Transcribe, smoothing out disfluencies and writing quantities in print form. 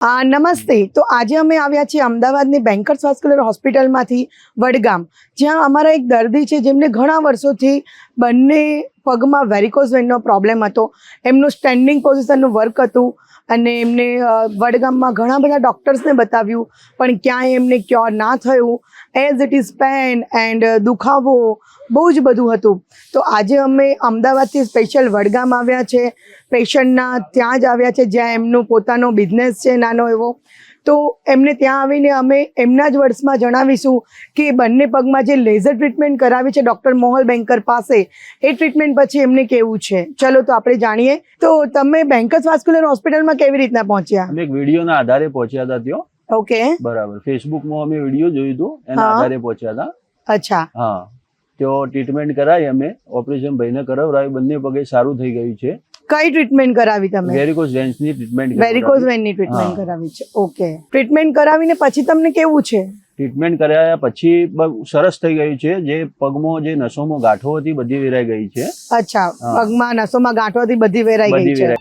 નમસ્તે. તો આજે અમે આવ્યા છીએ અમદાવાદની બેન્કર્સ વાસ્ક્યુલર હોસ્પિટલમાંથી વડગામ, જ્યાં અમારા એક દર્દી છે જેમને ઘણા વર્ષોથી બંને પગમાં વેરિકોઝ વેઇનનો પ્રોબ્લેમ હતો. એમનું સ્ટેન્ડિંગ પોઝિશનનું વર્ક હતું અને એમને વડગામમાં ઘણા બધા ડૉક્ટર્સને બતાવ્યું, પણ ક્યાંય એમને ક્યોર ના થયું. As it is pain and દુખાવો બહુ જ બધું હતું. તો આજે અમે અમદાવાદથી સ્પેશિયલ વડગામ આવ્યા છે, પેશન્ટના ત્યાં જ આવ્યા છે જ્યાં એમનો પોતાનો બિઝનેસ છે નાનો એવો. તો એમને ત્યાં આવીને અમે એમના જ વર્ડ્સમાં જણાવીશું કે બંને પગમાં જે લેઝર ટ્રીટમેન્ટ કરાવી છે ડૉક્ટર મોહલ બેન્કર પાસે, એ ટ્રીટમેન્ટ પછી એમને કેવું છે. ચલો તો આપણે જાણીએ. તો તમે બેન્કર્સ વાસ્ક્યુલર હોસ્પિટલમાં કેવી રીતના પહોંચ્યા? અમે એક વિડીયોના આધારે પહોંચ્યા હતા ત્યાં. ઓકે, બરાબર. ફેસબુકમાં અમે વિડીયો જોયું હતું, એના આધારે પહોંચ્યા હતા. અચ્છા. હા, તો ટ્રીટમેન્ટ કરાવી અમે, ઓપરેશન ભાઈને કરાવડાવી, બંને પગે સારું થઈ ગયું છે. કઈ ટ્રીટમેન્ટ કરાવી તમે? વેરિકોઝ વેન્સની ટ્રીટમેન્ટ. વેરિકોઝ વેઇનની ટ્રીટમેન્ટ કરાવી છે. ઓકે, ટ્રીટમેન્ટ કરાવીને પછી તમને કેવું છે? ટ્રીટમેન્ટ કરાયા પછી સરસ થઈ ગયું છે. જે પગમાં જે નસોમાં ગાંઠો હતી બધી વેરાઈ ગઈ છે. અચ્છા, પગમાં નસોમાં ગાંઠો હતી બધી વેરાઈ ગઈ છે.